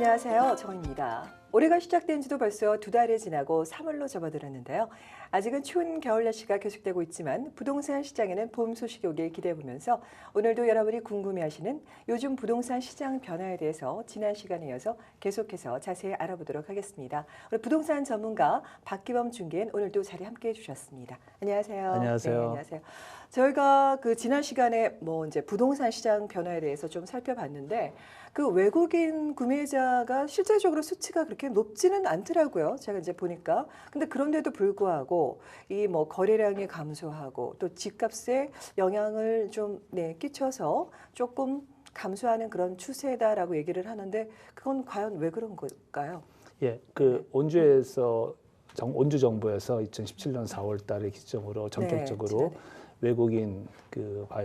안녕하세요. 정입니다. 올해가 시작된 지도 벌써 2달이 지나고 3월로 접어들었는데요. 아직은 추운 겨울 날씨가 계속되고 있지만 부동산 시장에는 봄 소식이 오길 기대해보면서 오늘도 여러분이 궁금해하시는 요즘 부동산 시장 변화에 대해서 지난 시간에 이어서 계속해서 자세히 알아보도록 하겠습니다. 오늘 부동산 전문가 박기범 중개인 오늘도 자리 함께해 주셨습니다. 안녕하세요. 안녕하세요. 네, 안녕하세요. 저희가 지난 시간에 이제 부동산 시장 변화에 대해서 좀 살펴봤는데 외국인 구매자가 실제적으로 수치가 그렇게 높지는 않더라고요. 제가 이제 보니까. 근데 그런데도 불구하고 이 거래량이 감소하고 또 집값에 영향을 좀 끼쳐서 조금 감소하는 그런 추세다라고 얘기를 하는데 그건 과연 왜 그런 걸까요? 예, 온주 정부에서 2017년 4월달에 기점으로 전격적으로 외국인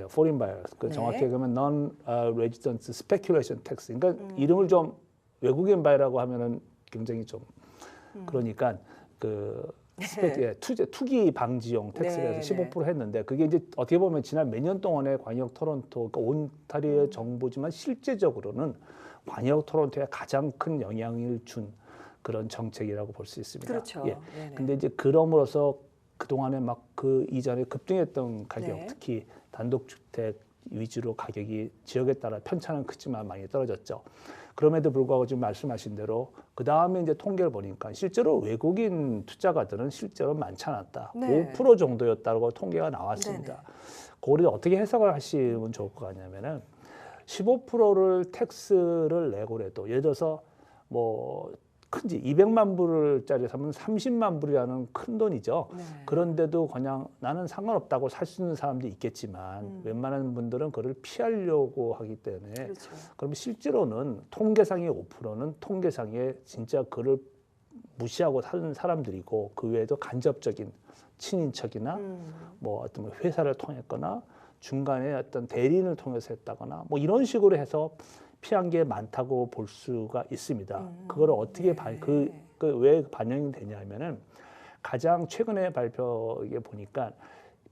foreign buyers, 정확히 얘기하면 non-resident speculation tax. 그러니까 이름을 좀 외국인 바이라고 하면은 굉장히 좀 그러니까 투기 방지용 텍스를 해서 15% 했는데 그게 이제 어떻게 보면 지난 몇 년 동안의 광역 토론토, 온타리오 정부지만 실제적으로는 광역 토론토에 가장 큰 영향을 준 그런 정책이라고 볼 수 있습니다. 그렇죠. 예. 근데 이제 그럼으로써 그동안에 그 이전에 급등했던 가격, 특히 단독주택 위주로 가격이 지역에 따라 편차는 크지만 많이 떨어졌죠. 그럼에도 불구하고 지금 말씀하신 대로 그 다음에 이제 통계를 보니까 실제로 외국인 투자가들은 실제로 많지 않았다. 5% 정도였다고 통계가 나왔습니다. 그걸 어떻게 해석을 하시면 좋을 것 같냐면은 15%를 텍스를 내고라도 예를 들어서 큰지 200만 불짜리 사면 30만 불이라는 큰 돈이죠. 그런데도 그냥 나는 상관없다고 살 수 있는 사람도 있겠지만 웬만한 분들은 그걸 피하려고 하기 때문에 그럼 실제로는 통계상의 5%는 통계상에 진짜 그를 무시하고 사는 사람들이고 그 외에도 간접적인 친인척이나 어떤 회사를 통했거나 중간에 어떤 대리인을 통해서 했다거나 이런 식으로 해서 피한 게 많다고 볼 수가 있습니다. 그거를 어떻게 왜 반영이 되냐면은 가장 최근에 발표에 보니까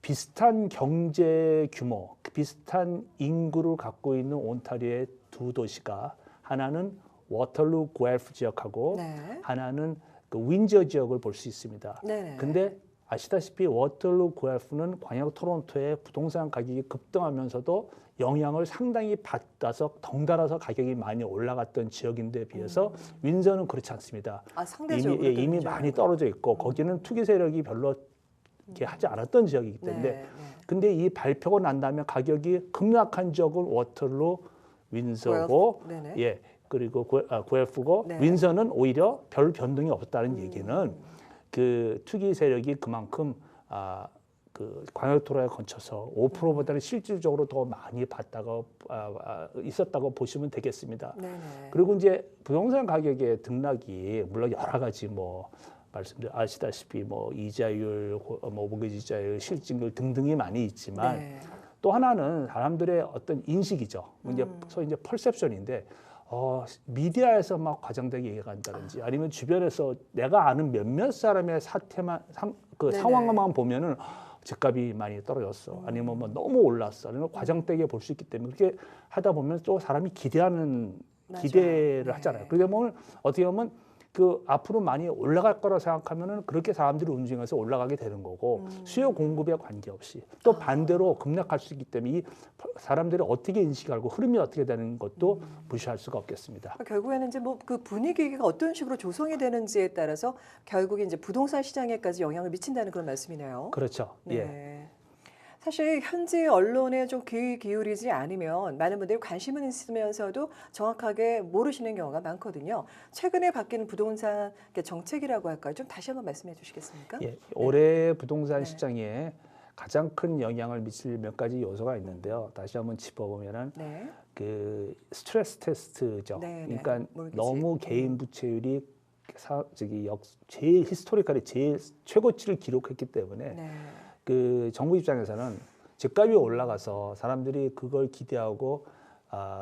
비슷한 경제 규모, 비슷한 인구를 갖고 있는 온타리오의 두 도시가 하나는 워털루 구엘프 지역하고 하나는 윈저 지역을 볼 수 있습니다. 근데 아시다시피 워털루 구엘프는 광역 토론토의 부동산 가격이 급등하면서도 영향을 상당히 받아서 덩달아서 가격이 많이 올라갔던 지역인데 비해서 윈저는 그렇지 않습니다. 상대적으로 이미 많이 떨어져 있고 거기는 투기 세력이 별로 이렇게 하지 않았던 지역이기 때문에 근데 이 발표가 난 다음에 가격이 급락한 지역은 워털루, 윈저고 그리고 구엘프고 윈저는 오히려 별 변동이 없다는 얘기는 그 투기 세력이 그만큼 광역 토로에 걸쳐서 5%보다는 실질적으로 더 많이 받다가 있었다고 보시면 되겠습니다. 그리고 이제 부동산 가격의 등락이 물론 여러 가지 말씀드린 아시다시피 이자율, 모기지 이자율, 실증률 등등이 많이 있지만 또 하나는 사람들의 어떤 인식이죠. 소위 이제 퍼셉션인데. 미디어에서 막 과장되게 얘기한다든지 아니면 주변에서 내가 아는 몇몇 사람의 상황만 보면은 집값이 많이 떨어졌어. 아니면 너무 올랐어. 아니면 과장되게 볼 수 있기 때문에 그렇게 하다 보면 또 사람이 기대를 하잖아요. 그러다 보면 어떻게 보면 앞으로 많이 올라갈 거라 생각하면은 그렇게 사람들이 움직여서 올라가게 되는 거고 수요 공급에 관계없이 또 반대로 급락할 수 있기 때문에 이 사람들이 어떻게 인식하고 흐름이 어떻게 되는 것도 무시할 수가 없겠습니다. 결국에는 이제 분위기가 어떤 식으로 조성이 되는지에 따라서 결국에 이제 부동산 시장에까지 영향을 미친다는 그런 말씀이네요. 그렇죠. 예. 사실 현지 언론에 좀 귀 기울이지 않으면 많은 분들이 관심은 있으면서도 정확하게 모르시는 경우가 많거든요. 최근에 바뀌는 부동산 정책이라고 할까요? 좀 다시 한번 말씀해 주시겠습니까? 예, 올해 부동산 시장에 가장 큰 영향을 미칠 몇 가지 요소가 있는데요. 다시 한번 짚어보면은 스트레스 테스트죠. 그러니까 너무 개인 부채율이 제일 히스토리컬이 제일 최고치를 기록했기 때문에 정부 입장에서는 집값이 올라가서 사람들이 그걸 기대하고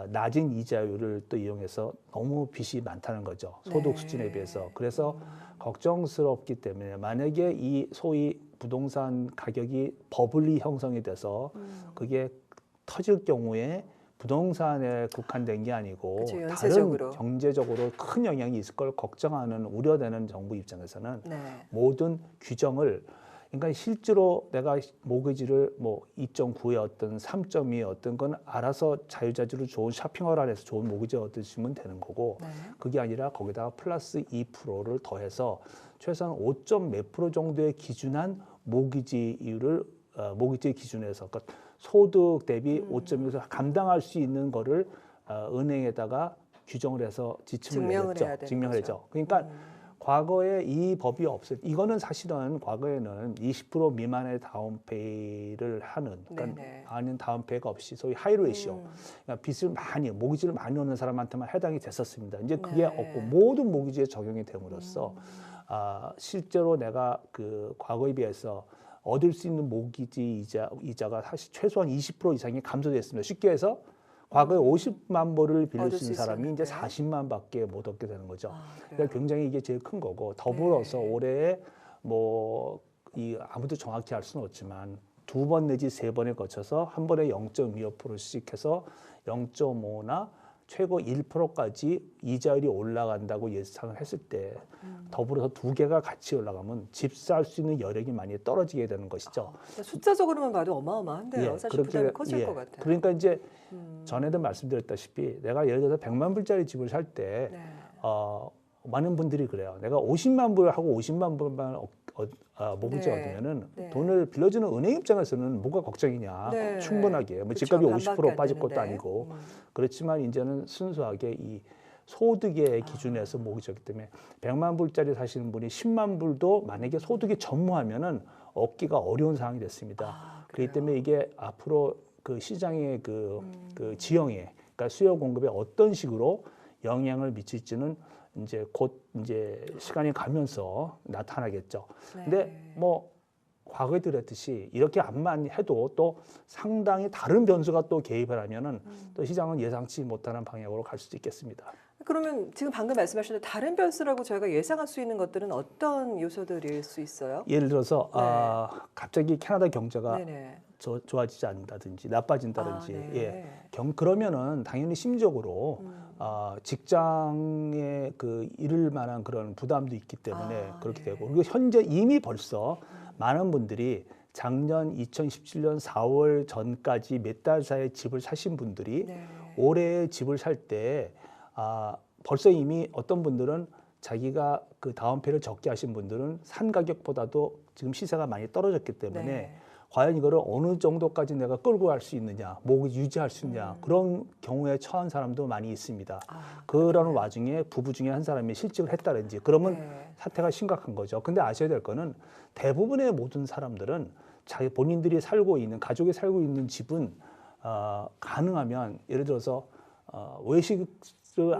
낮은 이자율을 또 이용해서 너무 빚이 많다는 거죠. 소득 수준에 비해서. 그래서 걱정스럽기 때문에 만약에 이 소위 부동산 가격이 버블이 형성이 돼서 그게 터질 경우에 부동산에 국한된 게 아니고 그쵸, 다른 연쇄적으로. 경제적으로 큰 영향이 있을 걸 걱정하는 우려되는 정부 입장에서는 네. 모든 규정을 그러니까 실제로 내가 모기지를 뭐 2.9의 어떤 3.2의 어떤 건 알아서 자유자재로 좋은 쇼핑몰 안에서 좋은 모기지 얻으시면 되는 거고 네. 그게 아니라 거기다가 플러스 2%를 더해서 최소한 5점 몇 프로 정도의 기준한 모기지율을 모기지 기준에서 그러니까 소득 대비 5.1에서 감당할 수 있는 거를 은행에다가 규정을 해서 지침을 증명을 내렸죠. 해야 되는 증명을 거죠. 했죠. 그러니까 과거에 이 법이 없을 이거는 사실은 과거에는 20% 미만의 다운페이를 하는 그러니까 네네. 아닌 다운페이가 없이 소위 하이레이시오 그러니까 빚을 많이 모기지를 많이 얻는 사람한테만 해당이 됐었습니다. 이제 그게 네. 없고 모든 모기지에 적용이 됨으로써 실제로 내가 그 과거에 비해서 얻을 수 있는 모기지 이자가 사실 최소한 20% 이상이 감소됐습니다. 쉽게 해서 과거에 50만 불을 빌릴 얻을 수 있는 수 사람이 이제 있었는데. 40만밖에 못 얻게 되는 거죠. 그래요? 그러니까 굉장히 이게 제일 큰 거고 더불어서 네. 올해 뭐 이 아무도 정확히 알 수는 없지만 2번 내지 3번에 거쳐서 한 번에 0.25%씩 해서 0.5나 최고 1%까지 이자율이 올라간다고 예상을 했을 때 더불어서 두 개가 같이 올라가면 집 살 수 있는 여력이 많이 떨어지게 되는 것이죠. 숫자적으로만 봐도 어마어마한데요. 사실 부담이 커질 것 같아요. 그러니까 이제 전에도 말씀드렸다시피 내가 예를 들어서 100만 불짜리 집을 살 때 네. 많은 분들이 그래요. 내가 50만 불 하고 50만 불만 모기지 네. 얻으면은 네. 돈을 빌려주는 은행 입장에서는 뭐가 걱정이냐. 네. 충분하게. 뭐 그쵸, 집값이 반밖에 50% 안 빠질 것도 되는데. 아니고. 그렇지만 이제는 순수하게 이 소득의 아. 기준에서 모기지였기 때문에 100만 불짜리 사시는 분이 10만 불도 만약에 소득이 전무하면은 얻기가 어려운 상황이 됐습니다. 그렇기 때문에 이게 앞으로 그 시장의 그 지형에 그러니까 수요 공급에 어떤 식으로 영향을 미칠지는 이제 곧 이제 시간이 가면서 나타나겠죠. 네. 근데 뭐 과거에 그랬듯이 이렇게 안만 해도 또 상당히 다른 변수가 또 개입을 하면은 또 시장은 예상치 못하는 방향으로 갈 수도 있겠습니다. 그러면 지금 방금 말씀하신 다른 변수라고 저희가 예상할 수 있는 것들은 어떤 요소들일 수 있어요? 예를 들어서 네. 갑자기 캐나다 경제가 네네. 좋아지지 않는다든지 나빠진다든지 네. 그러면은 당연히 심적으로 직장에 그 잃을 만한 그런 부담도 있기 때문에 그렇게 네. 되고 그리고 현재 이미 벌써 많은 분들이 작년 2017년 4월 전까지 몇 달 사이에 집을 사신 분들이 네. 올해 집을 살 때 벌써 이미 어떤 분들은 자기가 그 다운페이를 적게 하신 분들은 산 가격보다도 지금 시세가 많이 떨어졌기 때문에 네. 과연 이거를 어느 정도까지 내가 끌고 갈 수 있느냐, 목을 유지할 수 있느냐 그런 경우에 처한 사람도 많이 있습니다. 그런 와중에 부부 중에 한 사람이 실직을 했다든지 그러면 네. 사태가 심각한 거죠. 근데 아셔야 될 거는 대부분의 모든 사람들은 자기 본인들이 살고 있는 가족이 살고 있는 집은 가능하면 예를 들어서 외식을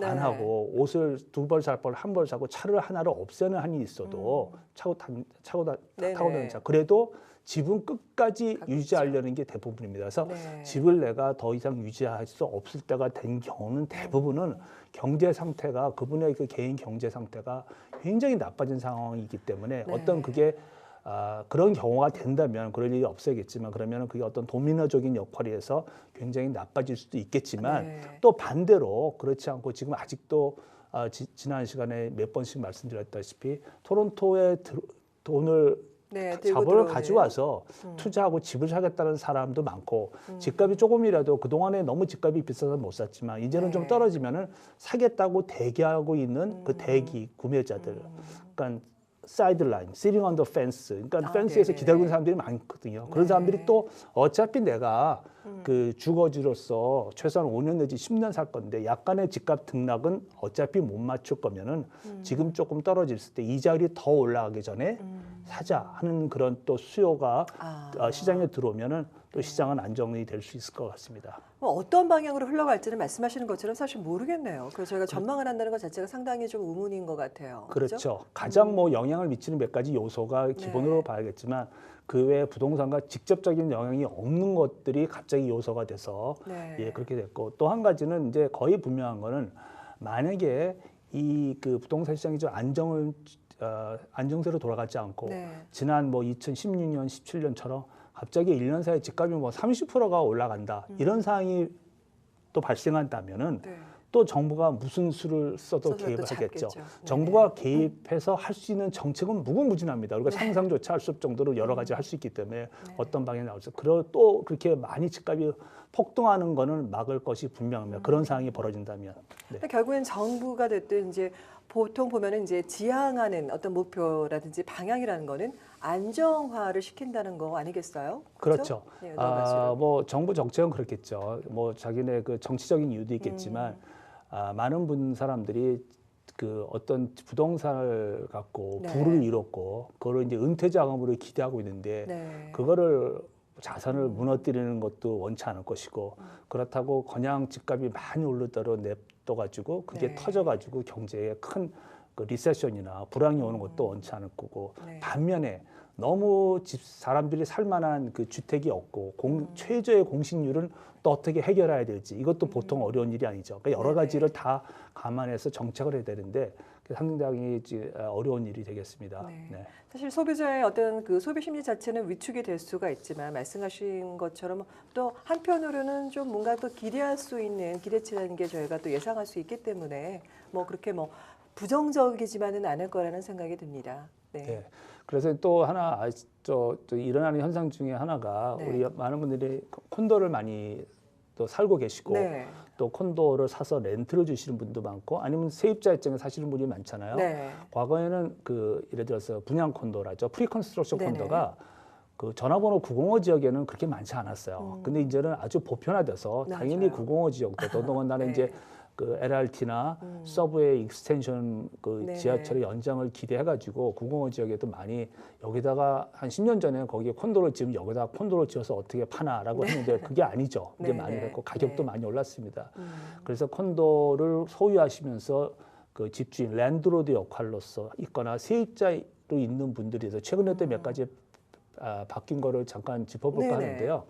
네. 안 하고 옷을 2벌 살 걸 1벌 사고 차를 하나를 없애는 한이 있어도 타고 다니는 차 그래도 집은 끝까지 유지하려는 게 대부분입니다. 그래서 네. 집을 내가 더 이상 유지할 수 없을 때가 된 경우는 대부분은 경제 상태가 그분의 그 개인 경제 상태가 굉장히 나빠진 상황이기 때문에 네. 어떤 그게 그런 경우가 된다면 그럴 일이 없어야겠지만 그러면 그게 어떤 도미노적인 역할이 해서 굉장히 나빠질 수도 있겠지만 네. 또 반대로 그렇지 않고 지금 아직도 지난 시간에 몇 번씩 말씀드렸다시피 토론토에 돈을 네, 들고 자본을 들어오는. 가져와서 투자하고 집을 사겠다는 사람도 많고 집값이 조금이라도 그동안에 너무 집값이 비싸서 못 샀지만 이제는 좀 떨어지면은 사겠다고 대기하고 있는 그 대기 구매자들 그러니까 사이드라인, sitting on the fence. 그러니까 펜스에서 네네네. 기다리고 있는 사람들이 많거든요. 그런 사람들이 또 어차피 내가 그 주거지로서 최소한 5년 내지 10년 살 건데 약간의 집값 등락은 어차피 못 맞출 거면은 지금 조금 떨어질 때 이자율이 더 올라가기 전에 사자 하는 그런 또 수요가 시장에 들어오면은 또 시장은 안정이 될 수 있을 것 같습니다. 어떤 방향으로 흘러갈지는 말씀하시는 것처럼 사실 모르겠네요. 그래서 저희가 전망을 한다는 것 자체가 상당히 좀 의문인 것 같아요. 그렇죠. 가장 뭐 영향을 미치는 몇 가지 요소가 기본으로 봐야겠지만 그 외에 부동산과 직접적인 영향이 없는 것들이 갑자기 요소가 돼서 그렇게 됐고 또 한 가지는 이제 거의 분명한 거는 만약에 이 그 부동산 시장이 좀 안정세로 돌아가지 않고 지난 뭐 2016년, 17년처럼 갑자기 1년 사이에 집값이 뭐 30%가 올라간다 이런 상황이 또 발생한다면은 네. 또 정부가 무슨 수를 써도 써도 또 개입하겠죠. 잡겠죠. 정부가 개입해서 할 수 있는 정책은 무궁무진합니다. 우리가 네. 상상조차 할 수 없을 정도로 여러 가지 할 수 있기 때문에 네. 어떤 방향이 나올지. 그리고 또 그렇게 많이 집값이 폭등하는 거는 막을 것이 분명합니다. 그런 상황이 벌어진다면. 네. 근데 결국엔 정부가 됐든 이제 보통 보면은 이제 지향하는 어떤 목표라든지 방향이라는 거는 안정화를 시킨다는 거 아니겠어요? 그렇죠. 네, 여러 가지로. 뭐 정부 정책은 그렇겠죠. 뭐 자기네 그 정치적인 이유도 있겠지만 많은 사람들이 그 어떤 부동산을 갖고 네. 부를 이뤘고 그거를 이제 은퇴 자금으로 기대하고 있는데 네. 그거를 자산을 무너뜨리는 것도 원치 않을 것이고 그렇다고 그냥 집값이 많이 오르도록 냅둬가지고 그게 네. 터져가지고 경제에 큰 그 리세션이나 불황이 오는 것도 원치 않을 거고 네. 반면에 너무 사람들이 살만한 그 주택이 없고 최저의 공실률은 또 어떻게 해결해야 될지 이것도 보통 어려운 일이 아니죠. 그러니까 여러 네네. 가지를 다 감안해서 정책을 해야 되는데 상당히 이제 어려운 일이 되겠습니다. 네. 네. 사실 소비자의 어떤 그 소비 심리 자체는 위축이 될 수가 있지만 말씀하신 것처럼 또 한편으로는 좀 뭔가 또 기대할 수 있는 기대치라는 게 저희가 또 예상할 수 있기 때문에 뭐 그렇게 뭐 부정적이지만은 않을 거라는 생각이 듭니다. 네. 네. 그래서 또 하나 또 일어나는 현상 중에 하나가 네. 우리 많은 분들이 콘도를 많이 또 살고 계시고 네. 또 콘도를 사서 렌트를 주시는 분도 많고 아니면 세입자 입장에 사시는 분이 많잖아요. 네. 과거에는 그 예를 들어서 분양 콘도라죠. 프리컨스트럭션 네네. 콘도가 그 전화번호 905 지역에는 그렇게 많지 않았어요. 근데 이제는 아주 보편화돼서 당연히 맞아요. 905 지역도 더더군다나 네. 이제 그 LRT나 서브웨이 익스텐션 그 네네. 지하철의 연장을 기대해가지고 905 지역에도 많이 여기다가 한 10년 전에 거기에 콘도를 지금 여기다 콘도를 지어서 어떻게 파나라고 했는데 그게 아니죠. 이제 네네. 많이 했고 가격도 네. 많이 올랐습니다. 그래서 콘도를 소유하시면서 그 집주인 랜드로드 역할로서 있거나 세입자로 있는 분들이 있어요. 최근에 또 몇 가지 바뀐 거를 잠깐 짚어볼까 네네. 하는데요.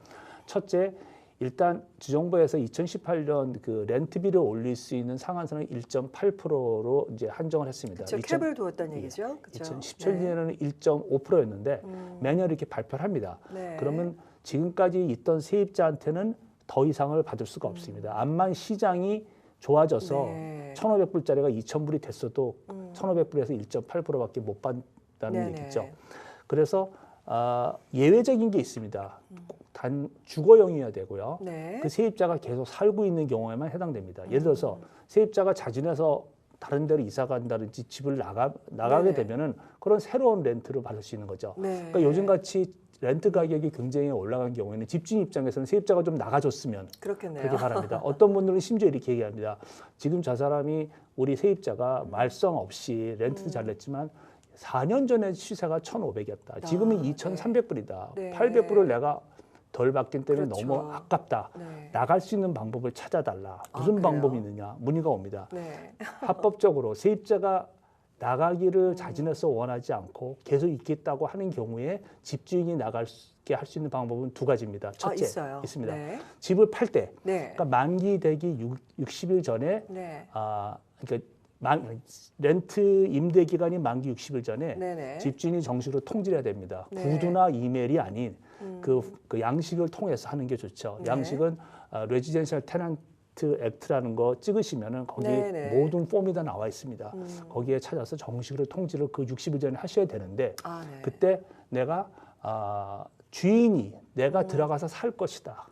첫째, 일단 주정부에서 2018년 그 렌트비를 올릴 수 있는 상한선을 1.8%로 이제 한정을 했습니다. 그렇죠. 캡을 두었다는 얘기죠. 그렇죠. 2017년에는 1.5%였는데 매년 이렇게 발표를 합니다. 네. 그러면 지금까지 있던 세입자한테는 더 이상을 받을 수가 없습니다. 암만 시장이 좋아져서 네. 1,500불짜리가 2,000불이 됐어도 1,500불에서 1.8%밖에 못 받는다는 네네. 얘기죠. 그래서 예외적인 게 있습니다. 단 주거용이어야 되고요. 네. 그 세입자가 계속 살고 있는 경우에만 해당됩니다. 예를 들어서 세입자가 자진해서 다른 데로 이사 간다든지 집을 나가게 네네. 되면은 그런 새로운 렌트를 받을 수 있는 거죠. 네. 그러니까 요즘 같이 렌트 가격이 굉장히 올라간 경우에는 집주인 입장에서는 세입자가 좀 나가줬으면 그렇겠네요. 그렇게 바랍니다. 어떤 분들은 심지어 이렇게 얘기합니다. 지금 저 사람이 우리 세입자가 말썽 없이 렌트도 잘 냈지만 4년 전에 시세가 1,500이었다. 지금은 2,300불이다. 네. 800불을 내가 덜 받기 때문에 그렇죠. 너무 아깝다. 네. 나갈 수 있는 방법을 찾아달라. 무슨 그래요? 방법이 있느냐 문의가 옵니다. 네. 합법적으로 세입자가 나가기를 자진해서 원하지 않고 계속 있겠다고 하는 경우에 집주인이 나갈게 할 수 있는 방법은 두 가지입니다. 첫째 있어요. 있습니다. 네. 집을 팔 때, 네. 그러니까 만기 되기 60일 전에 네. 그러니까 렌트 임대 기간이 만기 60일 전에 네네. 집주인이 정식으로 통지를 해야 됩니다. 네. 구두나 이메일이 아닌 그 양식을 통해서 하는 게 좋죠. 네. 양식은 레지던셜 테넌트 액트라는 거 찍으시면은 거기 네네. 모든 폼이 다 나와 있습니다. 거기에 찾아서 정식으로 통지를 그 60일 전에 하셔야 되는데 네. 그때 내가 주인이 내가 들어가서 살 것이다.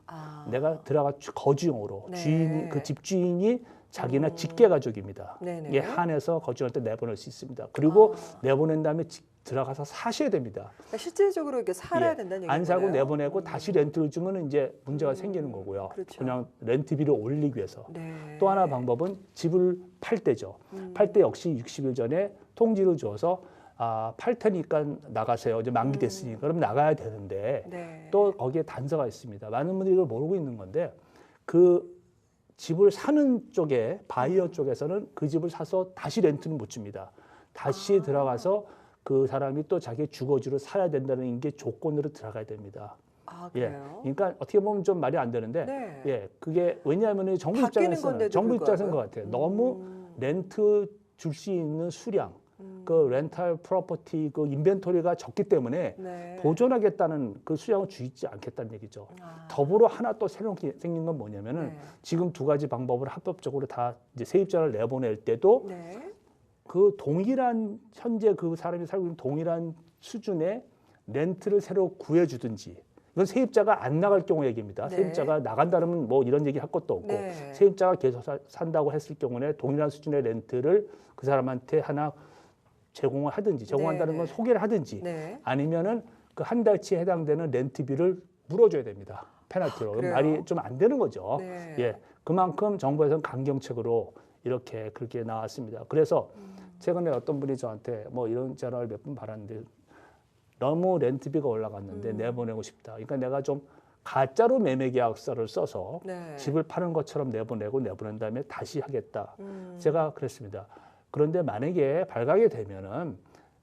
내가 들어가 거주용으로 네. 주인이 그 집주인이 자기나 직계 가족입니다. 네네. 이게 한해서 거주할 때 내보낼 수 있습니다. 그리고 내보낸 다음에 들어가서 사셔야 됩니다. 그러니까 실질적으로 이렇게 살아야 예, 된다는 얘기죠. 안 사고 내보내고 다시 렌트를 주면 이제 문제가 생기는 거고요. 그렇죠. 그냥 렌트비를 올리기 위해서. 네. 또 하나 방법은 집을 팔 때죠. 팔 때 역시 60일 전에 통지를 줘서 팔 테니까 나가세요. 이제 만기 됐으니까 그럼 나가야 되는데 네. 또 거기에 단서가 있습니다. 많은 분들이 이걸 모르고 있는 건데 그 집을 사는 쪽에 바이어 쪽에서는 그 집을 사서 다시 렌트는 못 줍니다. 다시 들어가서 그 사람이 또 자기 주거지로 살아야 된다는 게 조건으로 들어가야 됩니다. 예, 그래요? 그러니까 어떻게 보면 좀 말이 안 되는데, 네. 예, 그게 왜냐하면 정부 바뀌는 입장에서는 건데도 정부 입장에서는 것 불구하고요? 같아요. 너무 렌트 줄 수 있는 수량, 그 렌탈 프로퍼티 그 인벤토리가 적기 때문에 네. 보존하겠다는 그 수량을 주지 않겠다는 얘기죠. 더불어 하나 또 새롭게 생긴 건 뭐냐면은 네. 지금 두 가지 방법을 합법적으로 다 이제 세입자를 내보낼 때도 네. 그 동일한 현재 그 사람이 살고 있는 동일한 수준의 렌트를 새로 구해주든지 이건 세입자가 안 나갈 경우 얘기입니다. 네. 세입자가 나간다면 뭐 이런 얘기 할 것도 없고 네. 세입자가 계속 산다고 했을 경우에 동일한 수준의 렌트를 그 사람한테 하나 제공을 하든지 제공한다는 건 네. 소개를 하든지 네. 아니면은 그 한 달치에 해당되는 렌트비를 물어줘야 됩니다. 페널티로. 그래요? 말이 좀 안 되는 거죠. 네. 예, 그만큼 정부에서는 강경책으로 이렇게 그렇게 나왔습니다. 그래서 최근에 어떤 분이 저한테 뭐 이런 전화를 몇 번 받았는데 너무 렌트비가 올라갔는데 내보내고 싶다. 그러니까 내가 좀 가짜로 매매 계약서를 써서 네. 집을 파는 것처럼 내보낸 다음에 다시 하겠다. 제가 그랬습니다. 그런데 만약에 발각이 되면은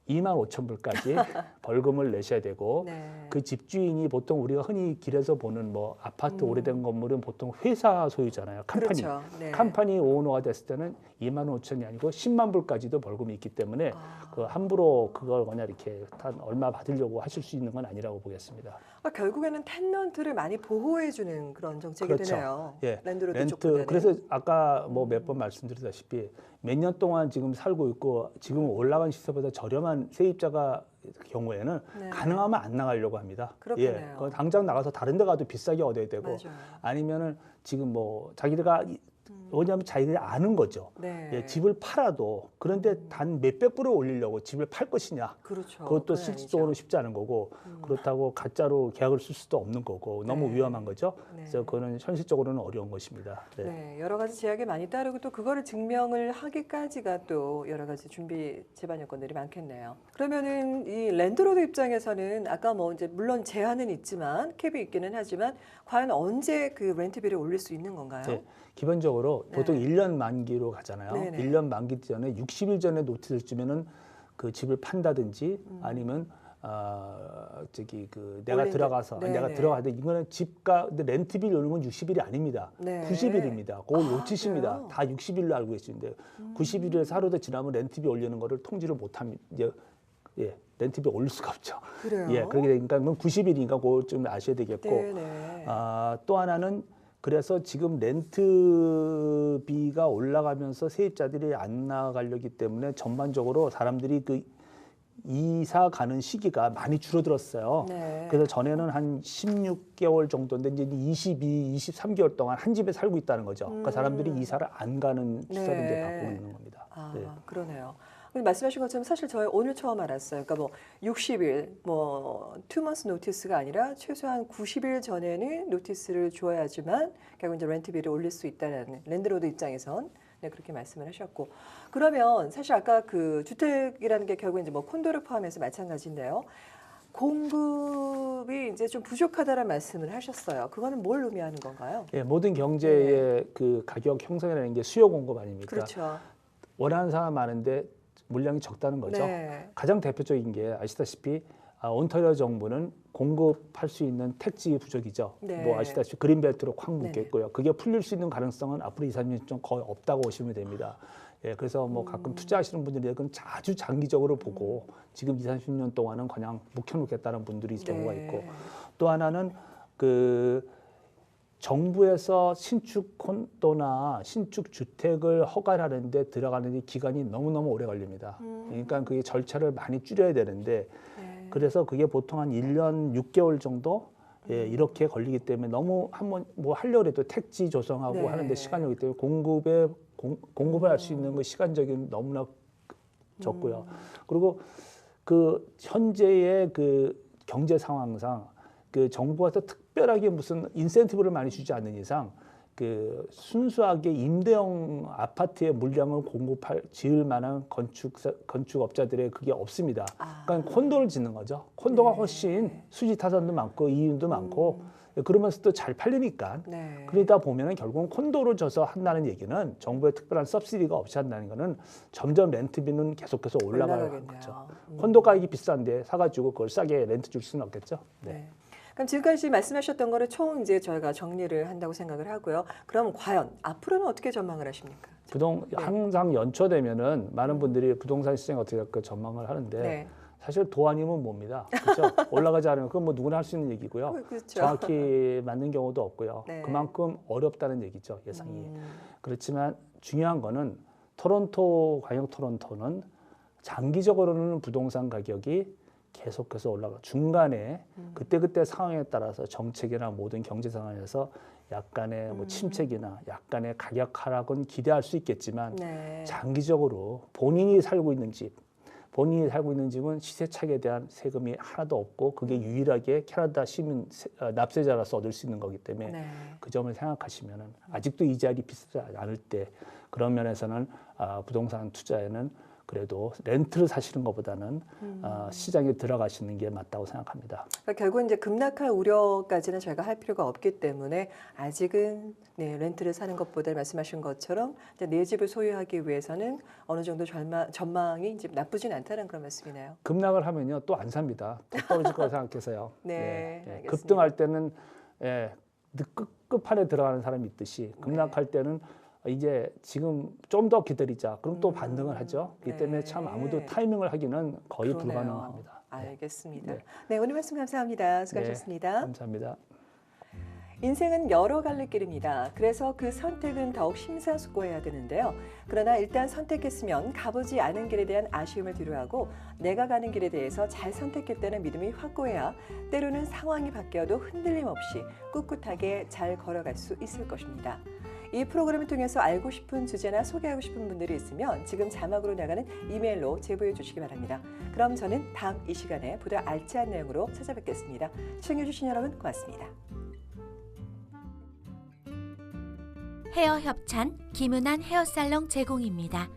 25,000불까지 벌금을 내셔야 되고 네. 그 집주인이 보통 우리가 흔히 길에서 보는 뭐 아파트 오래된 건물은 보통 회사 소유잖아요. 컴퍼니. 그렇죠. 네. 컴퍼니 오너가 됐을 때는 25,000이 아니고 10만 불까지도 벌금이 있기 때문에 그 함부로 그걸 그냥 이렇게 한 얼마 받으려고 하실 수 있는 건 아니라고 보겠습니다. 결국에는 텐넌트를 많이 보호해주는 그런 정책이 그렇죠. 되네요. 예. 랜드로드 렌트 쪽보다는. 그래서 아까 뭐 몇 번 말씀드렸다시피 몇 년 동안 지금 살고 있고 지금 올라간 시세보다 저렴한 세입자가 경우에는 네. 가능하면 안 나가려고 합니다. 그렇겠네요. 예, 그거 당장 나가서 다른 데 가도 비싸게 얻어야 되고 맞아요. 아니면은 지금 뭐 자기가 왜냐하면 자기들이 아는 거죠. 네. 예, 집을 팔아도 그런데 단 몇백 불을 올리려고 집을 팔 것이냐. 그렇죠. 그것도 그건 실질적으로 아니죠. 쉽지 않은 거고 그렇다고 가짜로 계약을 쓸 수도 없는 거고 너무 네. 위험한 거죠. 네. 그래서 그거는 현실적으로는 어려운 것입니다. 네. 네, 여러 가지 제약이 많이 따르고 또 그거를 증명을 하기까지가 또 여러 가지 준비 제반 요건들이 많겠네요. 그러면은 이 랜드로드 입장에서는 아까 뭐 이제 물론 제한은 있지만 캡이 있기는 하지만 과연 언제 그 렌트비를 올릴 수 있는 건가요? 네. 기본적으로 네. 보통 1년 만기로 가잖아요. 네네. 1년 만기 전에 60일 전에 노티스를 주면은 그 집을 판다든지 아니면 저기 그 내가 올린다. 들어가서 네네. 내가 들어가도 이거는 집가 근데 렌트비를 올리면 60일이 아닙니다. 네. 90일입니다. 그걸 놓치십니다. 그래요? 다 60일로 알고 계시는데 90일에서 하루도 지나면 렌트비 올리는 거를 통지를 못 합니다. 예, 렌트비 올릴 수가 없죠. 그래요? 예, 그렇게 되니까 그건 90일이니까 그걸 좀 아셔야 되겠고 네네. 또 하나는 그래서 지금 렌트비가 올라가면서 세입자들이 안 나가려기 때문에 전반적으로 사람들이 그 이사 가는 시기가 많이 줄어들었어요. 네. 그래서 전에는 한 16개월 정도인데 이제 22, 23개월 동안 한 집에 살고 있다는 거죠. 그러니까 사람들이 이사를 안 가는 시세로 네. 이제 바꾸고 있는 겁니다. 아, 네. 그러네요. 근데 말씀하신 것처럼 사실 저희 오늘 처음 알았어요. 그러니까 뭐 60일, 뭐 2months 노티스가 아니라 최소한 90일 전에는 노티스를 줘야지만 결국 이제 렌트비를 올릴 수 있다는 랜드로드 입장에선 네, 그렇게 말씀을 하셨고 그러면 사실 아까 그 주택이라는 게 결국 이제 뭐 콘도를 포함해서 마찬가지인데요. 공급이 이제 좀 부족하다는 말씀을 하셨어요. 그거는 뭘 의미하는 건가요? 예, 모든 경제의 그 가격 형성이라는 게 수요 공급 아닙니까? 그렇죠. 원하는 사람 많은데 물량이 적다는 거죠. 네. 가장 대표적인 게 아시다시피 온타리오 정부는 공급할 수 있는 택지 부족이죠. 네. 뭐 아시다시피 그린벨트로 콱 네네. 묶였고요. 그게 풀릴 수 있는 가능성은 앞으로 2, 3년 좀 거의 없다고 보시면 됩니다. 예, 그래서 뭐 가끔 투자하시는 분들이 그건 아주 장기적으로 보고 지금 2, 30년 동안은 그냥 묵혀놓겠다는 분들이 경우가 네. 있고 또 하나는 그 정부에서 신축 콘도나 신축 주택을 허가하는데 들어가는 기간이 너무너무 오래 걸립니다. 그러니까 그게 절차를 많이 줄여야 되는데 네. 그래서 그게 보통 한 1년 6개월 정도 예, 이렇게 걸리기 때문에 너무 한번 뭐 하려고 해도 택지 조성하고 네. 하는데 시간이 오기 때문에 공급을 할 수 있는 그 시간적인 너무나 적고요. 그리고 그 현재의 그 경제 상황상 그 정부가 또 특별하게 무슨 인센티브를 많이 주지 않는 이상 그 순수하게 임대형 아파트의 물량을 지을 만한 건축업자들의 그게 없습니다. 그러니까 콘도를 짓는 거죠. 콘도가 네. 훨씬 수지 타산도 많고 이윤도 많고 그러면서 또 잘 팔리니까 네. 그러다 보면은 결국은 콘도를 줘서 한다는 얘기는 정부의 특별한 서브시디가 없이 한다는 거는 점점 렌트비는 계속해서 올라가는 올라가겠네요. 거죠. 콘도 가격이 비싼데 사가지고 그걸 싸게 렌트 줄 수는 없겠죠. 네. 그럼 지금까지 말씀하셨던 거를 총 이제 저희가 정리를 한다고 생각을 하고요. 그럼 과연 앞으로는 어떻게 전망을 하십니까? 항상 연초되면은 많은 분들이 부동산 시장이 어떻게 될까 전망을 하는데 네. 사실 도 아니면 뭡니다. 그렇죠? 올라가지 않으면 그건 뭐 누구나 할 수 있는 얘기고요. 그렇죠. 정확히 맞는 경우도 없고요. 네. 그만큼 어렵다는 얘기죠, 예상이. 그렇지만 중요한 거는 광역 토론토는 장기적으로는 부동산 가격이 계속해서 올라가. 중간에 그때그때 상황에 따라서 정책이나 모든 경제 상황에서 약간의 뭐 침체기나 약간의 가격 하락은 기대할 수 있겠지만 네. 장기적으로 본인이 살고 있는 집은 시세 차익에 대한 세금이 하나도 없고 그게 유일하게 캐나다 시민 납세자라서 얻을 수 있는 거기 때문에 네. 그 점을 생각하시면은 아직도 이자율이 비싸지 않을 때 그런 면에서는 부동산 투자에는 그래도 렌트를 사시는 것보다는 시장에 들어가시는 게 맞다고 생각합니다. 그러니까 결국 이제 급락할 우려까지는 저희가 할 필요가 없기 때문에 아직은 네, 렌트를 사는 것보다 말씀하신 것처럼 이제 내 집을 소유하기 위해서는 어느 정도 전망이 이제 나쁘진 않다는 그런 말씀이네요. 급락을 하면요 또 안 삽니다. 또 떨어질 거라 생각해서요. 네, 알겠습니다. 급등할 때는 끝판에 들어가는 사람이 있듯이 급락할 때는 이제 지금 좀 더 기다리자. 그럼 또 반등을 하죠. 이 때문에 참 아무도 타이밍을 하기는 거의 그러네요. 불가능합니다. 알겠습니다. 네. 네, 오늘 말씀 감사합니다. 수고하셨습니다. 감사합니다. 인생은 여러 갈래길입니다. 그래서 그 선택은 더욱 심사숙고해야 되는데요. 그러나 일단 선택했으면 가보지 않은 길에 대한 아쉬움을 뒤로하고 내가 가는 길에 대해서 잘 선택했다는 믿음이 확고해야 때로는 상황이 바뀌어도 흔들림 없이 꿋꿋하게 잘 걸어갈 수 있을 것입니다. 이 프로그램을 통해서 알고 싶은 주제나 소개하고 싶은 분들이 있으면 지금 자막으로 나가는 이메일로 제보해 주시기 바랍니다. 그럼 저는 다음 이 시간에 보다 알찬 내용으로 찾아뵙겠습니다. 시청해 주신 여러분 고맙습니다. 헤어 협찬 김은한 헤어살롱 제공입니다.